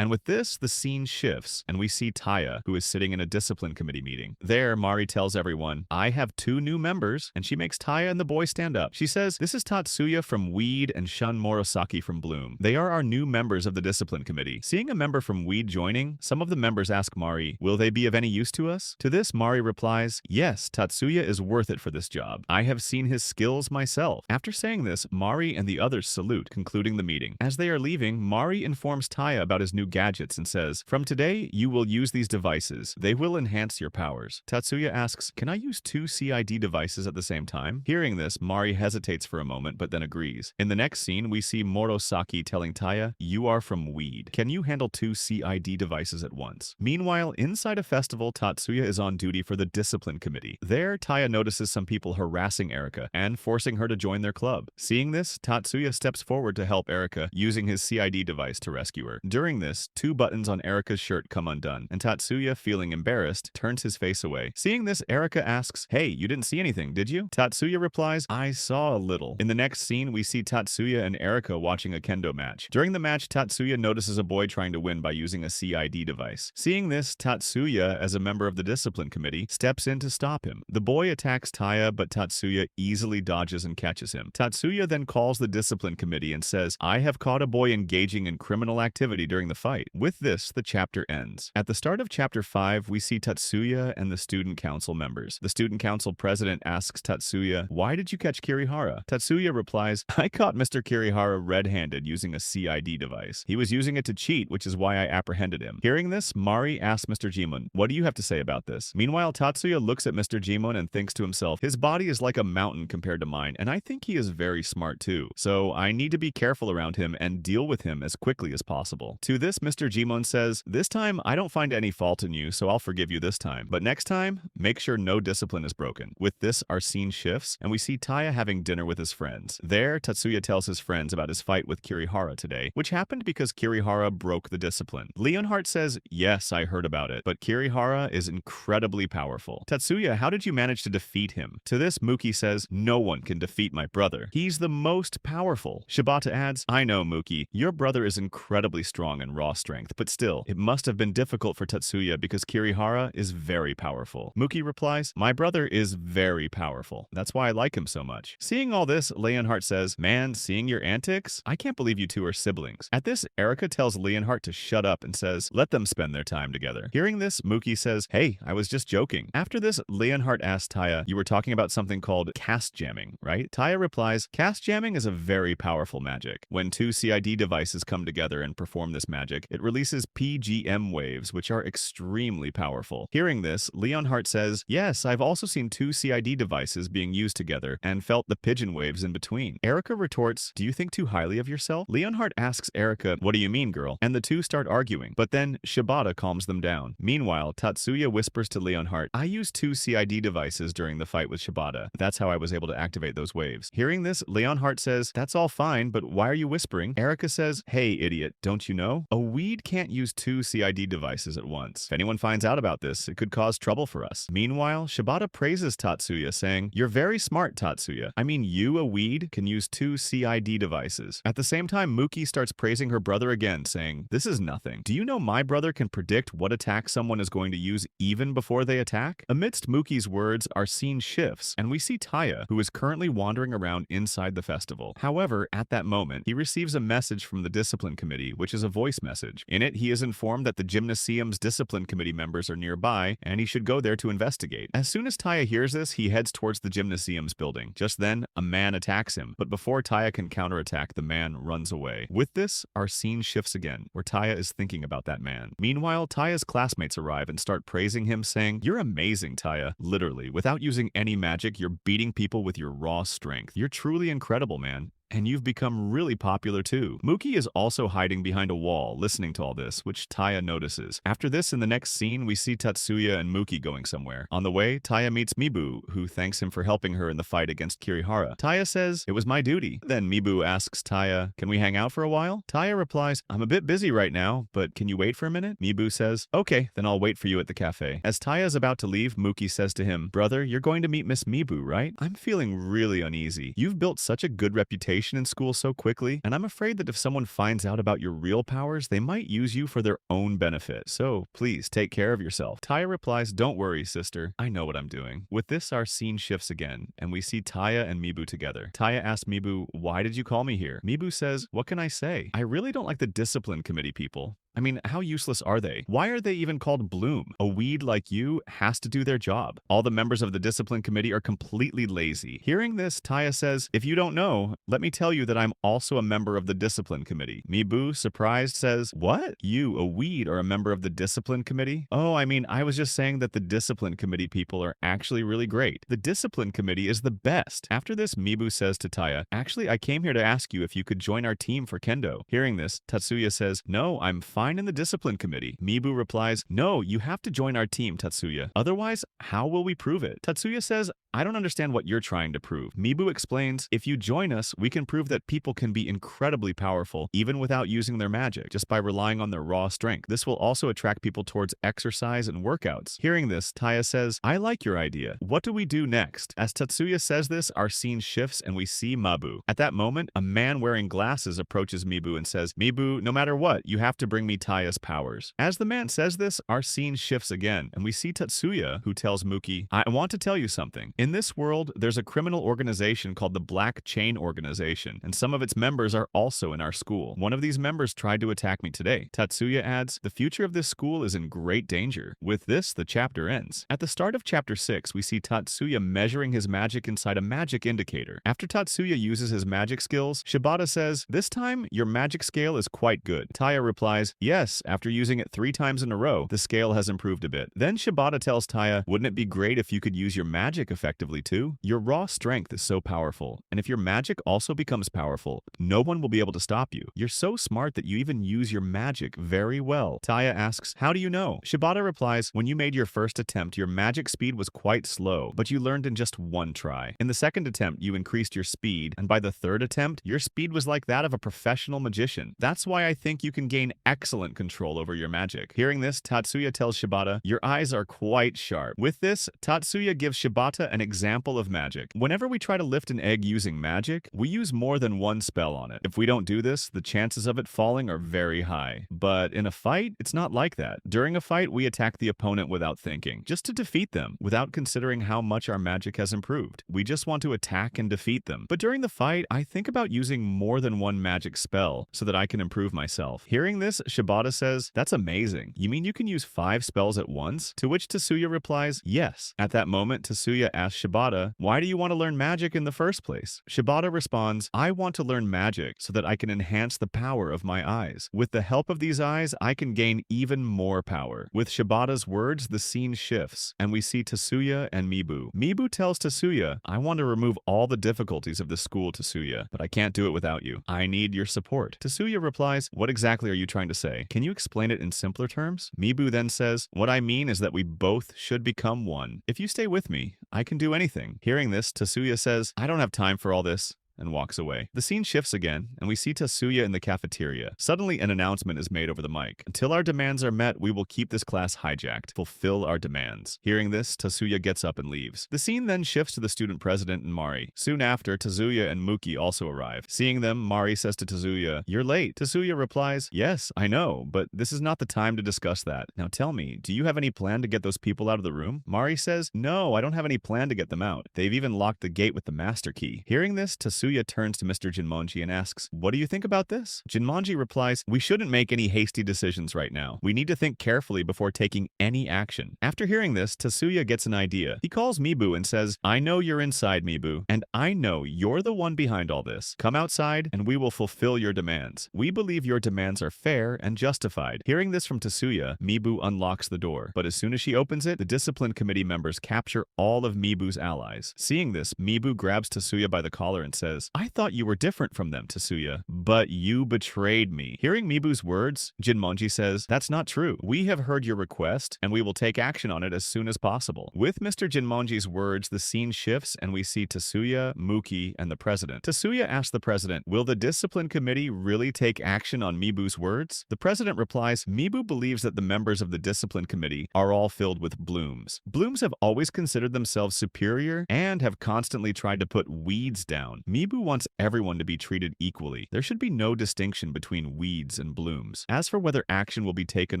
And with this, the scene shifts, and we see Taya, who is sitting in a discipline committee meeting. There, Mari tells everyone, I have 2 new members, and she makes Taya and the boy stand up. She says, this is Tatsuya from Weed and Shun Morosaki from Bloom. They are our new members of the discipline committee. Seeing a member from Weed joining, some of the members ask Mari, will they be of any use to us? To this, Mari replies, yes, Tatsuya is worth it for this job. I have seen his skills myself. After saying this, Mari and the others salute, concluding the meeting. As they are leaving, Mari informs Taya about his new gadgets and says, from today, you will use these devices. They will enhance your powers. Tatsuya asks, can I use 2 CID devices at the same time? Hearing this, Mari hesitates for a moment, but then agrees. In the next scene, we see Morosaki telling Taya, you are from Weed. Can you handle 2 CID devices at once? Meanwhile, inside a festival, Tatsuya is on duty for the discipline committee. There, Taya notices some people harassing Erika and forcing her to join their club. Seeing this, Tatsuya steps forward to help Erika, using his CID device to rescue her. During this, 2 buttons on Erika's shirt come undone, and Tatsuya, feeling embarrassed, turns his face away. Seeing this, Erika asks, hey, you didn't see anything, did you? Tatsuya replies, I saw a little. In the next scene, we see Tatsuya and Erika watching a kendo match. During the match, Tatsuya notices a boy trying to win by using a CID device. Seeing this, Tatsuya, as a member of the discipline committee, steps in to stop him. The boy attacks Taya, but Tatsuya easily dodges and catches him. Tatsuya then calls the discipline committee and says, I have caught a boy engaging in criminal activity during the fight. With this, the chapter ends. At the start of chapter 5, we see Tatsuya and the student council members. The student council president asks Tatsuya, why did you catch Kirihara? Tatsuya replies, I caught Mr. Kirihara red-handed using a CID device. He was using it to cheat, which is why I apprehended him. Hearing this, Mari asks Mr. Jimon, what do you have to say about this? Meanwhile, Tatsuya looks at Mr. Jimon and thinks to himself, his body is like a mountain compared to mine, and I think he is very smart too. So I need to be careful around him and deal with him as quickly as possible. To this, Mr. Jimon says, this time I don't find any fault in you, so I'll forgive you this time. But next time, make sure no discipline is broken. With this, our scene shifts, and we see Taya having dinner with his friends. There, Tatsuya tells his friends about his fight with Kirihara today, which happened because Kirihara broke the discipline. Leonhardt says, yes, I heard about it, but Kirihara is incredibly powerful. Tatsuya, how did you manage to defeat him? To this, Muki says, no one can defeat my brother. He's the most powerful. Shibata adds, I know, Muki, your brother is incredibly strong in raw strength, but still, it must have been difficult for Tatsuya because Kirihara is very powerful. Muki replies, my brother is very powerful. That's why I like him so much. Seeing all this, Leonhardt says, man, seeing your antics? I can't believe you 2 are siblings. At this, Erika tells Leonhardt to shut up and says, let them spend their time together. Hearing this, Muki says, hey, I was just joking. After this, Leonhardt asks Taya, you were talking about something called cast jamming, right? Taya replies, cast jamming is a very powerful magic. When 2 CID devices come together and perform this magic, it releases PGM waves, which are extremely powerful. Hearing this, Leonhardt says, yes, I've also seen 2 CID devices being used together and felt the pigeon waves in between. Erika retorts, do you think too highly of yourself? Leonhardt asks Erika, what do you mean, girl? And the 2 start arguing, but then Shibata calms them down. Meanwhile, Tatsuya whispers to Leonhardt, I used 2 CID devices during the fight with Shibata. That's how I was able to activate those waves. Hearing this, Leonhardt says, that's all fine, but why are you whispering? Erika says, hey, idiot, don't you know? A weed can't use 2 CID devices at once. If anyone finds out about this, it could cause trouble for us. Meanwhile, Shibata praises Tatsuya, saying, you're very smart, Tatsuya. I mean, you, a weed, can use 2 CID devices. At the same time, Muki starts praising her brother again, saying, this is nothing. Do you know my brother can predict what attack someone is going to use even before they attack? Amidst Muki's words, our scene shifts, and we see Taya, who is currently wandering around inside the festival. However, at that moment, he receives a message from the discipline committee, which is a voice message. In it, he is informed that the gymnasium's discipline committee members are nearby, and he should go there to investigate. As soon as Taya hears this, he heads towards the gymnasium's building. Just then, a man attacks him, but before Taya can counterattack, the man runs away. With this, our scene shifts again, where Taya is thinking about that man. Meanwhile, Taya's classmates arrive and start praising him, saying, you're amazing, Taya. Literally, without using any magic, you're beating people with your raw strength. You're truly incredible, man. And you've become really popular too. Muki is also hiding behind a wall, listening to all this, which Taya notices. After this, in the next scene, we see Tatsuya and Muki going somewhere. On the way, Taya meets Mibu, who thanks him for helping her in the fight against Kirihara. Taya says, it was my duty. Then Mibu asks Taya, can we hang out for a while? Taya replies, I'm a bit busy right now, but can you wait for a minute? Mibu says, okay, then I'll wait for you at the cafe. As Taya is about to leave, Muki says to him, brother, you're going to meet Miss Mibu, right? I'm feeling really uneasy. You've built such a good reputation reputation in school so quickly, and I'm afraid that if someone finds out about your real powers, they might use you for their own benefit. So please take care of yourself. Taya replies, don't worry, sister. I know what I'm doing. With this, our scene shifts again, and we see Taya and Mibu together. Taya asks Mibu, why did you call me here? Mibu says, what can I say? I really don't like the discipline committee people. I mean, how useless are they? Why are they even called Bloom? A weed like you has to do their job. All the members of the discipline committee are completely lazy. Hearing this, Taya says, if you don't know, let me tell you that I'm also a member of the discipline committee. Mibu, surprised, says, what? You, a weed, are a member of the discipline committee? Oh, I mean, I was just saying that the discipline committee people are actually really great. The discipline committee is the best. After this, Mibu says to Taya, actually, I came here to ask you if you could join our team for kendo. Hearing this, Tatsuya says, no, I'm fine in the discipline committee. Mibu replies, no, you have to join our team, Tatsuya. Otherwise, how will we prove it? Tatsuya says, I don't understand what you're trying to prove. Mibu explains, if you join us, we can prove that people can be incredibly powerful, even without using their magic, just by relying on their raw strength. This will also attract people towards exercise and workouts. Hearing this, Taya says, I like your idea. What do we do next? As Tatsuya says this, our scene shifts and we see Mabu. At that moment, a man wearing glasses approaches Mibu and says, Mibu, no matter what, you have to bring me Taya's powers. As the man says this, our scene shifts again, and we see Tatsuya, who tells Muki, I want to tell you something. In this world, there's a criminal organization called the Black Chain Organization, and some of its members are also in our school. One of these members tried to attack me today. Tatsuya adds, the future of this school is in great danger. With this, the chapter ends. At the start of chapter 6, we see Tatsuya measuring his magic inside a magic indicator. After Tatsuya uses his magic skills, Shibata says, this time, your magic scale is quite good. Taya replies, yes, after using it 3 times in a row, the scale has improved a bit. Then Shibata tells Taya, wouldn't it be great if you could use your magic effectively too? Your raw strength is so powerful, and if your magic also becomes powerful, no one will be able to stop you. You're so smart that you even use your magic very well. Taya asks, how do you know? Shibata replies, when you made your first attempt, your magic speed was quite slow, but you learned in just 1 try. In the second attempt, you increased your speed, and by the third attempt, your speed was like that of a professional magician. That's why I think you can gain excellent control over your magic. Hearing this, Tatsuya tells Shibata, your eyes are quite sharp. With this, Tatsuya gives Shibata an example of magic. Whenever we try to lift an egg using magic, we use more than 1 spell on it. If we don't do this, the chances of it falling are very high. But in a fight, it's not like that. During a fight, we attack the opponent without thinking, just to defeat them, without considering how much our magic has improved. We just want to attack and defeat them. But during the fight, I think about using more than 1 magic spell so that I can improve myself. Hearing this, Shibata says, that's amazing. You mean you can use 5 spells at once? To which Tatsuya replies, yes. At that moment, Tatsuya asks Shibata, why do you want to learn magic in the first place? Shibata responds, I want to learn magic so that I can enhance the power of my eyes. With the help of these eyes, I can gain even more power. With Shibata's words, the scene shifts, and we see Tatsuya and Mibu. Mibu tells Tatsuya, I want to remove all the difficulties of the school, Tatsuya, but I can't do it without you. I need your support. Tatsuya replies, what exactly are you trying to say? Can you explain it in simpler terms? Mibu then says, what I mean is that we both should become one. If you stay with me, I can do anything. Hearing this, Tatsuya says, I don't have time for all this, and walks away. The scene shifts again, and we see Tatsuya in the cafeteria. Suddenly, an announcement is made over the mic. Until our demands are met, we will keep this class hijacked. Fulfill our demands. Hearing this, Tatsuya gets up and leaves. The scene then shifts to the student president and Mari. Soon after, Tatsuya and Muki also arrive. Seeing them, Mari says to Tatsuya, you're late. Tatsuya replies, yes, I know, but this is not the time to discuss that. Now tell me, do you have any plan to get those people out of the room? Mari says, no, I don't have any plan to get them out. They've even locked the gate with the master key. Hearing this, Tatsuya turns to Mr. Jinmonji and asks, what do you think about this? Jinmonji replies, we shouldn't make any hasty decisions right now. We need to think carefully before taking any action. After hearing this, Tatsuya gets an idea. He calls Mibu and says, I know you're inside, Mibu, and I know you're the one behind all this. Come outside and we will fulfill your demands. We believe your demands are fair and justified. Hearing this from Tatsuya, Mibu unlocks the door, but as soon as she opens it, the discipline committee members capture all of Mibu's allies. Seeing this, Mibu grabs Tatsuya by the collar and says, I thought you were different from them, Tatsuya, but you betrayed me. Hearing Mibu's words, Jinmonji says, that's not true. We have heard your request, and we will take action on it as soon as possible. With Mr. Jinmonji's words, the scene shifts, and we see Tatsuya, Muki, and the president. Tatsuya asks the president, will the discipline committee really take action on Mibu's words? The president replies, Mibu believes that the members of the discipline committee are all filled with blooms. Blooms have always considered themselves superior and have constantly tried to put weeds down. Mibu Mibu wants everyone to be treated equally. There should be no distinction between weeds and blooms. As for whether action will be taken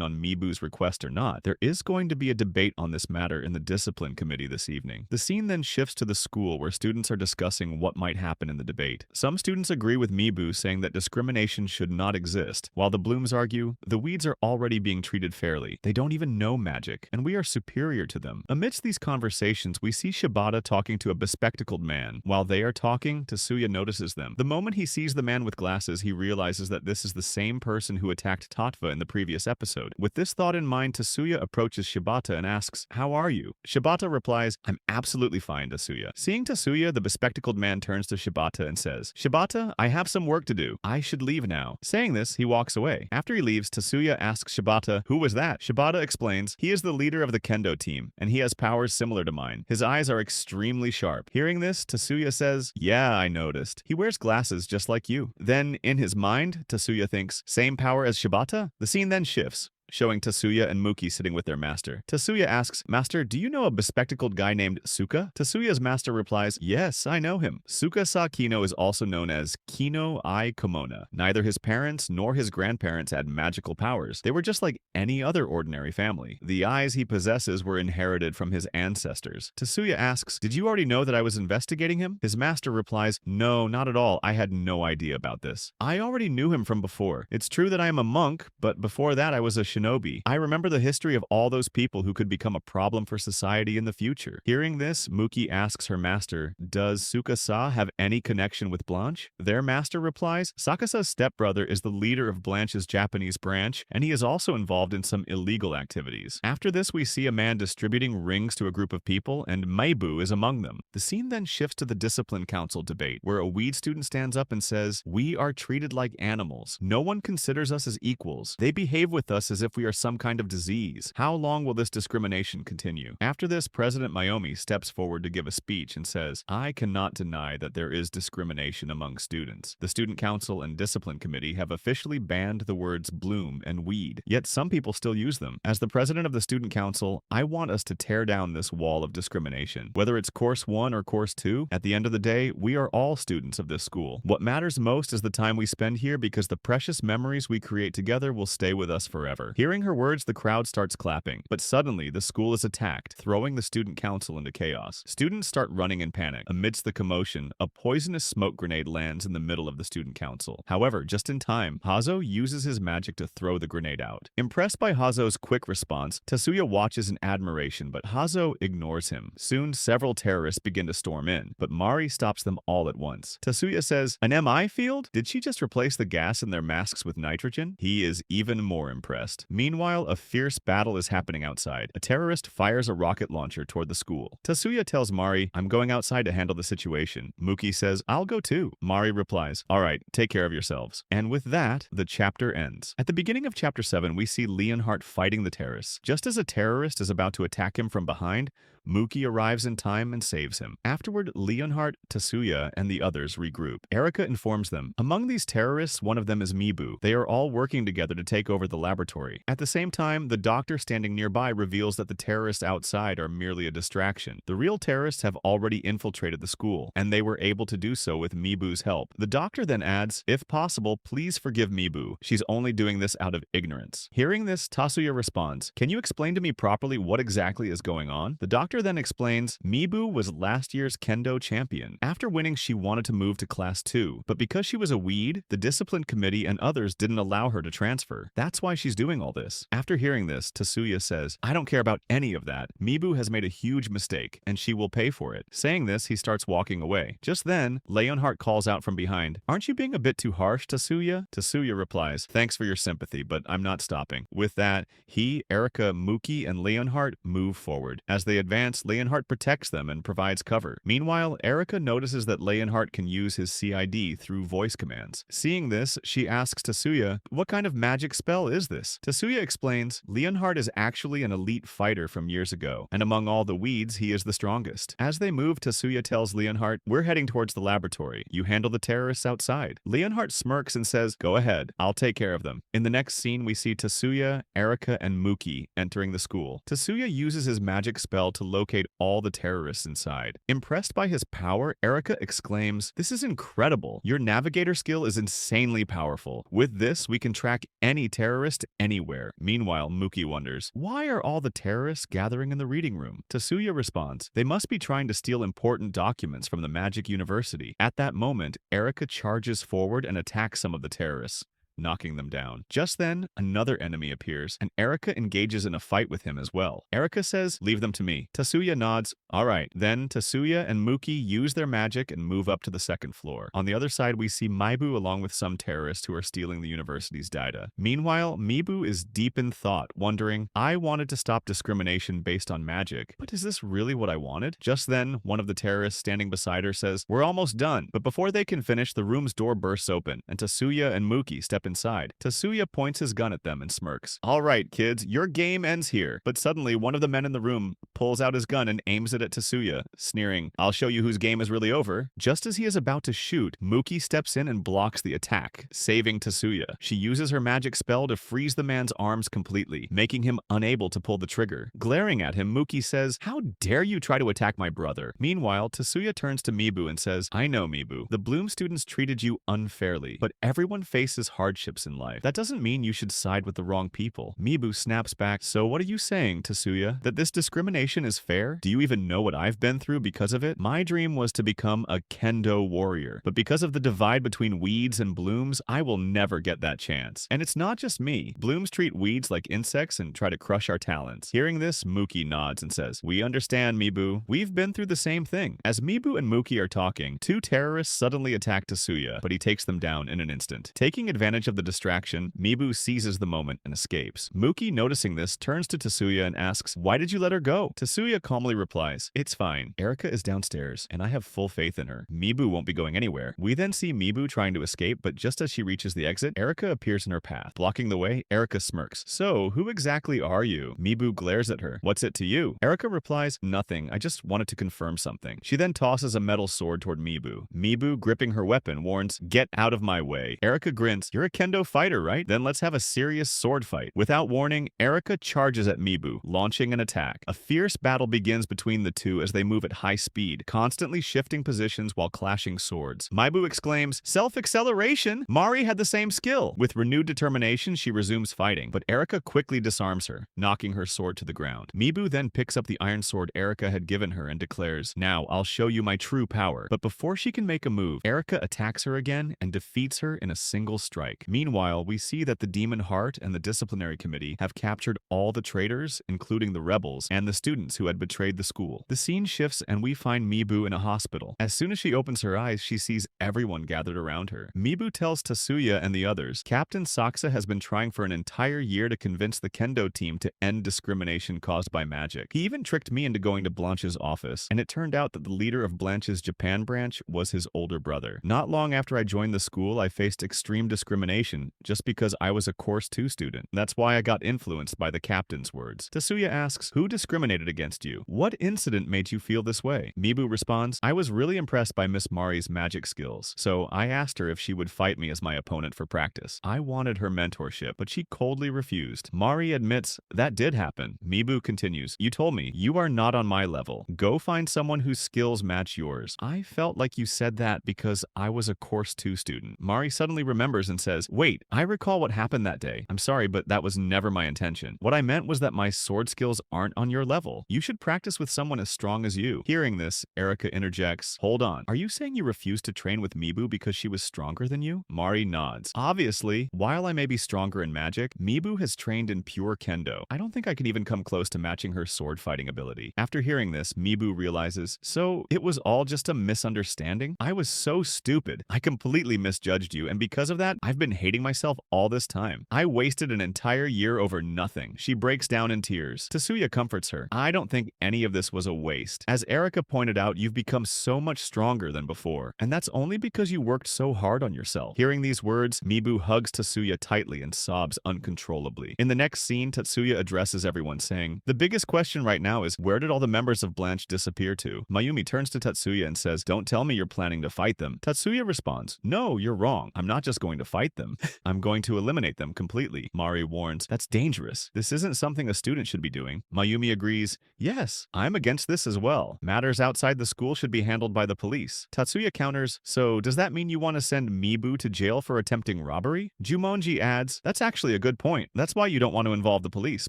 on Mibu's request or not, there is going to be a debate on this matter in the discipline committee this evening. The scene then shifts to the school where students are discussing what might happen in the debate. Some students agree with Mibu, saying that discrimination should not exist, while the blooms argue, the weeds are already being treated fairly. They don't even know magic, and we are superior to them. Amidst these conversations, we see Shibata talking to a bespectacled man. While they are talking, Tatsuya notices them. The moment he sees the man with glasses, he realizes that this is the same person who attacked Tatva in the previous episode. With this thought in mind, Tatsuya approaches Shibata and asks, "How are you?" Shibata replies, "I'm absolutely fine, Tatsuya." Seeing Tatsuya, the bespectacled man turns to Shibata and says, "Shibata, I have some work to do. I should leave now." Saying this, he walks away. After he leaves, Tatsuya asks Shibata, "Who was that?" Shibata explains, he is the leader of the kendo team, and he has powers similar to mine. His eyes are extremely sharp. Hearing this, Tatsuya says, "Yeah, I noticed. He wears glasses just like you." Then, in his mind, Tatsuya thinks, "Same power as Shibata?" The scene then shifts, showing Tatsuya and Muki sitting with their master. Tatsuya asks, "Master, do you know a bespectacled guy named Suka?" Tatsuya's master replies, "Yes, I know him." Suka-sa Kino is also known as Kino I Komona. Neither his parents nor his grandparents had magical powers. They were just like any other ordinary family. The eyes he possesses were inherited from his ancestors. Tatsuya asks, "Did you already know that I was investigating him?" His master replies, "No, not at all. I had no idea about this. I already knew him from before. It's true that I am a monk, but before that I was a shinobi. I remember the history of all those people who could become a problem for society in the future." Hearing this, Muki asks her master, "Does Sukasa have any connection with Blanche?" Their master replies, "Sakasa's stepbrother is the leader of Blanche's Japanese branch, and he is also involved in some illegal activities." After this, we see a man distributing rings to a group of people, and Meibu is among them. The scene then shifts to the discipline council debate, where a weed student stands up and says, "We are treated like animals. No one considers us as equals. They behave with us as if we are some kind of disease. How long will this discrimination continue?" After this, President Mayomi steps forward to give a speech and says, "I cannot deny that there is discrimination among students. The Student Council and Discipline Committee have officially banned the words bloom and weed, yet some people still use them. As the president of the Student Council, I want us to tear down this wall of discrimination. Whether it's Course 1 or Course 2, at the end of the day, we are all students of this school. What matters most is the time we spend here, because the precious memories we create together will stay with us forever." Hearing her words, the crowd starts clapping, but suddenly the school is attacked, throwing the student council into chaos. Students start running in panic. Amidst the commotion, a poisonous smoke grenade lands in the middle of the student council. However, just in time, Hazo uses his magic to throw the grenade out. Impressed by Hazo's quick response, Tatsuya watches in admiration, but Hazo ignores him. Soon, several terrorists begin to storm in, but Mari stops them all at once. Tatsuya says, "An MI field? Did she just replace the gas in their masks with nitrogen?" He is even more impressed. Meanwhile, a fierce battle is happening outside. A terrorist fires a rocket launcher toward the school. Tatsuya tells Mari, "I'm going outside to handle the situation." Muki says, "I'll go too." Mari replies, "All right, take care of yourselves." And with that, the chapter ends. At the beginning of chapter 7, we see Leonhardt fighting the terrorists. Just as a terrorist is about to attack him from behind, Muki arrives in time and saves him. Afterward, Leonhardt, Tatsuya, and the others regroup. Erika informs them, among these terrorists, one of them is Mibu. They are all working together to take over the laboratory. At the same time, the doctor standing nearby reveals that the terrorists outside are merely a distraction. The real terrorists have already infiltrated the school, and they were able to do so with Mibu's help. The doctor then adds, "If possible, please forgive Mibu. She's only doing this out of ignorance." Hearing this, Tatsuya responds, "Can you explain to me properly what exactly is going on?" The doctor then explains, Mibu was last year's kendo champion. After winning, she wanted to move to class 2, but because she was a weed, the discipline committee and others didn't allow her to transfer. That's why she's doing all this. After hearing this, Tatsuya says, "I don't care about any of that. Mibu has made a huge mistake, and she will pay for it." Saying this, he starts walking away. Just then, Leonhardt calls out from behind, "Aren't you being a bit too harsh, Tatsuya?" Tatsuya replies, "Thanks for your sympathy, but I'm not stopping." With that, he, Erika, Muki, and Leonhardt move forward. As they advance, Leonhardt protects them and provides cover. Meanwhile, Erika notices that Leonhardt can use his CID through voice commands. Seeing this, she asks Tatsuya, "What kind of magic spell is this?" Tatsuya explains, Leonhardt is actually an elite fighter from years ago, and among all the weeds, he is the strongest. As they move, Tatsuya tells Leonhardt, "We're heading towards the laboratory. You handle the terrorists outside." Leonhardt smirks and says, "Go ahead. I'll take care of them." In the next scene, we see Tatsuya, Erika, and Muki entering the school. Tatsuya uses his magic spell to locate all the terrorists inside. Impressed by his power, Erika exclaims, "This is incredible. Your navigator skill is insanely powerful. With this, we can track any terrorist anywhere." Meanwhile, Mookie wonders, why are all the terrorists gathering in the reading room? Tatsuya responds, they must be trying to steal important documents from the Magic University. At that moment, Erika charges forward and attacks some of the terrorists, knocking them down. Just then, another enemy appears, and Erika engages in a fight with him as well. Erika says, "Leave them to me." Tatsuya nods. All right. Then Tatsuya and Mookie use their magic and move up to the second floor. On the other side, we see Maibu along with some terrorists who are stealing the university's data. Meanwhile, Mibu is deep in thought, wondering, I wanted to stop discrimination based on magic, but is this really what I wanted? Just then, one of the terrorists standing beside her says, "We're almost done." But before they can finish, the room's door bursts open, and Tatsuya and Mookie step inside. Tatsuya points his gun at them and smirks. All right, kids, your game ends here. But suddenly, one of the men in the room pulls out his gun and aims it at Tatsuya, sneering, "I'll show you whose game is really over." Just as he is about to shoot, Mookie steps in and blocks the attack, saving Tatsuya. She uses her magic spell to freeze the man's arms completely, making him unable to pull the trigger. Glaring at him, Mookie says, "How dare you try to attack my brother?" Meanwhile, Tatsuya turns to Mibu and says, "I know, Mibu. The Bloom students treated you unfairly, but everyone faces hardships in life. That doesn't mean you should side with the wrong people." Mibu snaps back, "So what are you saying, Tatsuya? That this discrimination is fair? Do you even know what I've been through because of it? My dream was to become a kendo warrior, but because of the divide between weeds and blooms, I will never get that chance. And it's not just me. Blooms treat weeds like insects and try to crush our talents." Hearing this, Mookie nods and says, "We understand, Mibu. We've been through the same thing." As Mibu and Mookie are talking, two terrorists suddenly attack Tatsuya, but he takes them down in an instant. Taking advantage of the distraction, Mibu seizes the moment and escapes. Mookie, noticing this, turns to Tatsuya and asks, "Why did you let her go?" Tatsuya calmly replies, "It's fine. Erika is downstairs, and I have full faith in her. Mibu won't be going anywhere." We then see Mibu trying to escape, but just as she reaches the exit, Erika appears in her path. Blocking the way, Erika smirks. "So, who exactly are you?" Mibu glares at her. "What's it to you?" Erika replies, "Nothing. I just wanted to confirm something." She then tosses a metal sword toward Mibu. Mibu, gripping her weapon, warns, "Get out of my way." Erika grins, "You're a kendo fighter, right? Then let's have a serious sword fight." Without warning, Erika charges at Mibu, launching an attack. A fierce battle begins between the two as they move at high speed, constantly shifting positions while clashing swords. Mibu exclaims, "Self-acceleration! Mari had the same skill." With renewed determination, she resumes fighting, but Erika quickly disarms her, knocking her sword to the ground. Mibu then picks up the iron sword Erika had given her and declares, "Now I'll show you my true power." But before she can make a move, Erika attacks her again and defeats her in a single strike. Meanwhile, we see that the Demon Heart and the Disciplinary Committee have captured all the traitors, including the rebels, and the students who had betrayed the school. The scene shifts and we find Mibu in a hospital. As soon as she opens her eyes, she sees everyone gathered around her. Mibu tells Tatsuya and the others, Captain Saksa has been trying for an entire year to convince the kendo team to end discrimination caused by magic. He even tricked me into going to Blanche's office, and it turned out that the leader of Blanche's Japan branch was his older brother. Not long after I joined the school, I faced extreme discrimination just because I was a Course 2 student. That's why I got influenced by the captain's words. Tatsuya asks, "Who discriminated against you? What incident made you feel this way?" Mibu responds, "I was really impressed by Miss Mari's magic skills, so I asked her if she would fight me as my opponent for practice. I wanted her mentorship, but she coldly refused." Mari admits, "That did happen." Mibu continues, "You told me, you are not on my level. Go find someone whose skills match yours. I felt like you said that because I was a Course 2 student." Mari suddenly remembers and says, "Wait, I recall what happened that day. I'm sorry, but that was never my intention. What I meant was that my sword skills aren't on your level. You should practice with someone as strong as you." Hearing this, Erika interjects, "Hold on. Are you saying you refused to train with Mibu because she was stronger than you?" Mari nods. "Obviously, while I may be stronger in magic, Mibu has trained in pure kendo. I don't think I could even come close to matching her sword fighting ability." After hearing this, Mibu realizes, "So it was all just a misunderstanding? I was so stupid. I completely misjudged you, and because of that, I've been hating myself all this time. I wasted an entire year over nothing." She breaks down in tears. Tatsuya comforts her. "I don't think any of this was a waste. As Erika pointed out, you've become so much stronger than before, and that's only because you worked so hard on yourself." Hearing these words, Mibu hugs Tatsuya tightly and sobs uncontrollably. In the next scene, Tatsuya addresses everyone saying, "The biggest question right now is, where did all the members of Blanche disappear to?" Mayumi turns to Tatsuya and says, "Don't tell me you're planning to fight them." Tatsuya responds, "No, you're wrong. I'm not just going to fight them. them. I'm going to eliminate them completely. Mari warns, that's dangerous. This isn't something a student should be doing. Mayumi agrees, yes, I'm against this as well. Matters outside the school should be handled by the police. Tatsuya counters, so does that mean you want to send Mibu to jail for attempting robbery? Jumonji adds, that's actually a good point. That's why you don't want to involve the police.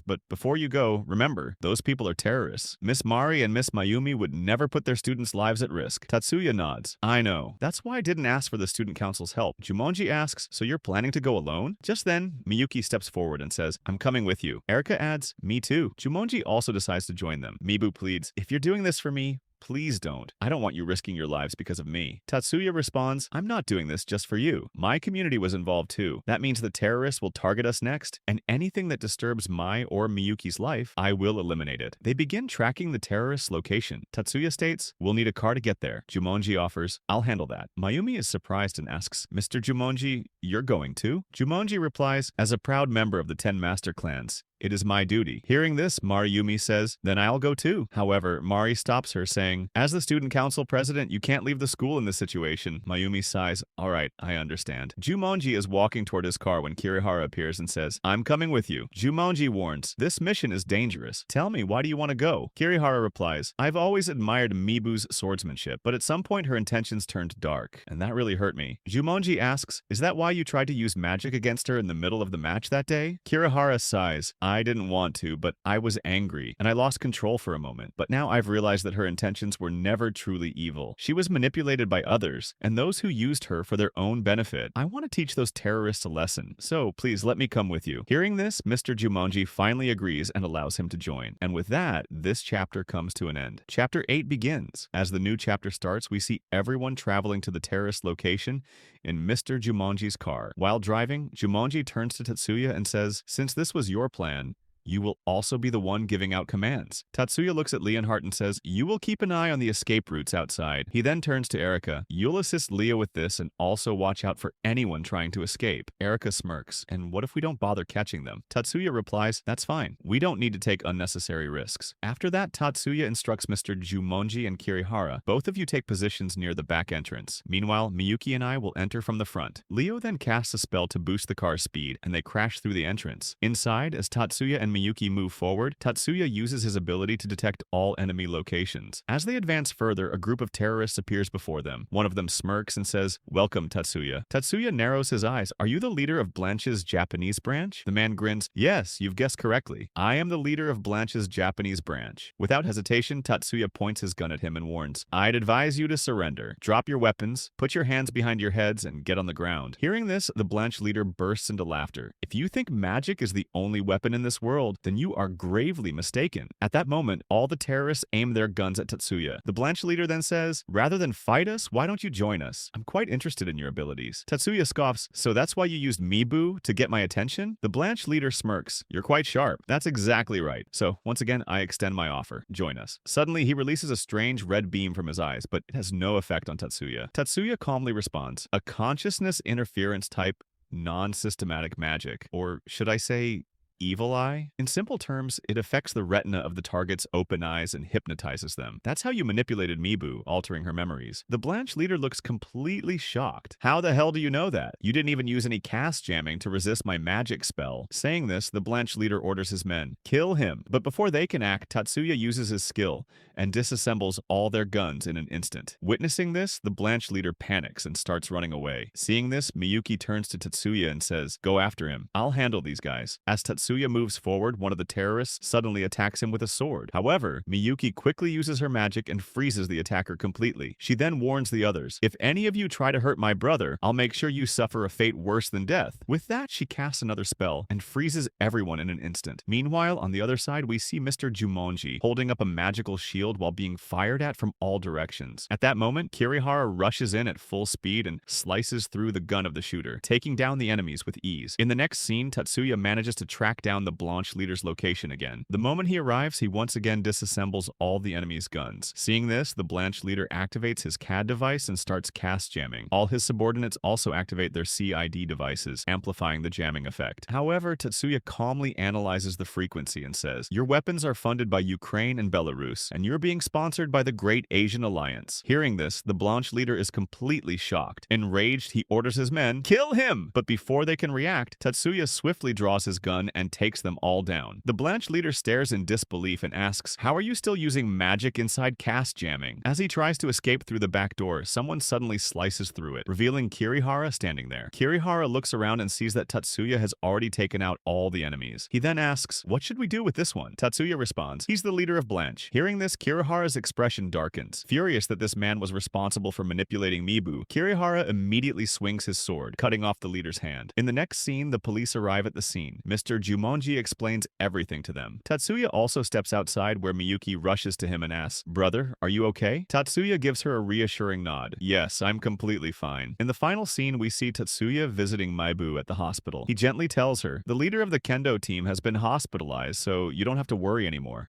But before you go, remember, those people are terrorists. Miss Mari and Miss Mayumi would never put their students' lives at risk. Tatsuya nods. I know. That's why I didn't ask for the student council's help. Jumonji asks, so you're planning to go alone? Just then, Miyuki steps forward and says, I'm coming with you. Erika adds, me too. Jumonji also decides to join them. Mibu pleads, if you're doing this for me, please don't. I don't want you risking your lives because of me. Tatsuya responds, I'm not doing this just for you. My community was involved too. That means the terrorists will target us next, and anything that disturbs my or Miyuki's life, I will eliminate it. They begin tracking the terrorist's location. Tatsuya states, we'll need a car to get there. Jumonji offers, I'll handle that. Mayumi is surprised and asks, Mr. Jumonji, you're going too? Jumonji replies, as a proud member of the 10 Master Clans, it is my duty. Hearing this, Mariumi says, then I'll go too. However, Mari stops her, saying, as the student council president, you can't leave the school in this situation. Mayumi sighs, all right, I understand. Jumonji is walking toward his car when Kirihara appears and says, I'm coming with you. Jumonji warns, this mission is dangerous. Tell me, why do you want to go? Kirihara replies, I've always admired Mibu's swordsmanship, but at some point her intentions turned dark, and that really hurt me. Jumonji asks, is that why you tried to use magic against her in the middle of the match that day? Kirihara sighs, I didn't want to, but I was angry, and I lost control for a moment. But now I've realized that her intentions were never truly evil. She was manipulated by others, and those who used her for their own benefit. I want to teach those terrorists a lesson, so please let me come with you. Hearing this, Mr. Jumonji finally agrees and allows him to join. And with that, this chapter comes to an end. Chapter 8 begins. As the new chapter starts, we see everyone traveling to the terrorist location in Mr. Jumonji's car. While driving, Jumonji turns to Tatsuya and says, since this was your plan, you will also be the one giving out commands. Tatsuya looks at Leonhardt and says, you will keep an eye on the escape routes outside. He then turns to Erika. You'll assist Leo with this and also watch out for anyone trying to escape. Erika smirks. And what if we don't bother catching them? Tatsuya replies, that's fine. We don't need to take unnecessary risks. After that, Tatsuya instructs Mr. Jumonji and Kirihara. Both of you take positions near the back entrance. Meanwhile, Miyuki and I will enter from the front. Leo then casts a spell to boost the car's speed, and they crash through the entrance. Inside, as Tatsuya and Miyuki move forward, Tatsuya uses his ability to detect all enemy locations. As they advance further, a group of terrorists appears before them. One of them smirks and says, welcome, Tatsuya. Tatsuya narrows his eyes. Are you the leader of Blanche's Japanese branch? The man grins, yes, you've guessed correctly. I am the leader of Blanche's Japanese branch. Without hesitation, Tatsuya points his gun at him and warns, I'd advise you to surrender. Drop your weapons, put your hands behind your heads, and get on the ground. Hearing this, the Blanche leader bursts into laughter. If you think magic is the only weapon in this world, then you are gravely mistaken. At that moment, all the terrorists aim their guns at Tatsuya. The Blanche leader then says, rather than fight us, why don't you join us? I'm quite interested in your abilities. Tatsuya scoffs, so that's why you used Mibu to get my attention? The Blanche leader smirks, you're quite sharp. That's exactly right. So once again, I extend my offer. Join us. Suddenly, he releases a strange red beam from his eyes, but it has no effect on Tatsuya. Tatsuya calmly responds, a consciousness interference type non-systematic magic, or should I say evil eye? In simple terms, it affects the retina of the target's open eyes and hypnotizes them. That's how you manipulated Mibu, altering her memories. The Blanche leader looks completely shocked. How the hell do you know that? You didn't even use any cast jamming to resist my magic spell. Saying this, the Blanche leader orders his men, kill him. But before they can act, Tatsuya uses his skill and disassembles all their guns in an instant. Witnessing this, the Blanche leader panics and starts running away. Seeing this, Miyuki turns to Tatsuya and says, go after him. I'll handle these guys. As Tatsuya moves forward, one of the terrorists suddenly attacks him with a sword. However, Miyuki quickly uses her magic and freezes the attacker completely. She then warns the others, if any of you try to hurt my brother, I'll make sure you suffer a fate worse than death. With that, she casts another spell and freezes everyone in an instant. Meanwhile, on the other side, we see Mr. Jumonji holding up a magical shield while being fired at from all directions. At that moment, Kirihara rushes in at full speed and slices through the gun of the shooter, taking down the enemies with ease. In the next scene, Tatsuya manages to track down the Blanche leader's location again. The moment he arrives, he once again disassembles all the enemy's guns. Seeing this, the Blanche leader activates his CAD device and starts cast jamming. All his subordinates also activate their CID devices, amplifying the jamming effect. However, Tatsuya calmly analyzes the frequency and says, "Your weapons are funded by Ukraine and Belarus, and you're being sponsored by the Great Asian Alliance." Hearing this, the Blanche leader is completely shocked. Enraged, he orders his men, "Kill him!" But before they can react, Tatsuya swiftly draws his gun and takes them all down. The Blanche leader stares in disbelief and asks, "How are you still using magic inside cast jamming?" As he tries to escape through the back door, someone suddenly slices through it, revealing Kirihara standing there. Kirihara looks around and sees that Tatsuya has already taken out all the enemies. He then asks, "What should we do with this one?" Tatsuya responds, "He's the leader of Blanche." Hearing this, Kirihara's expression darkens. Furious that this man was responsible for manipulating Mibu, Kirihara immediately swings his sword, cutting off the leader's hand. In the next scene, the police arrive at the scene. Mr. Jumonji explains everything to them. Tatsuya also steps outside where Miyuki rushes to him and asks, "Brother, are you okay?" Tatsuya gives her a reassuring nod. "Yes, I'm completely fine." In the final scene, we see Tatsuya visiting Maibu at the hospital. He gently tells her, "The leader of the kendo team has been hospitalized, so you don't have to worry anymore."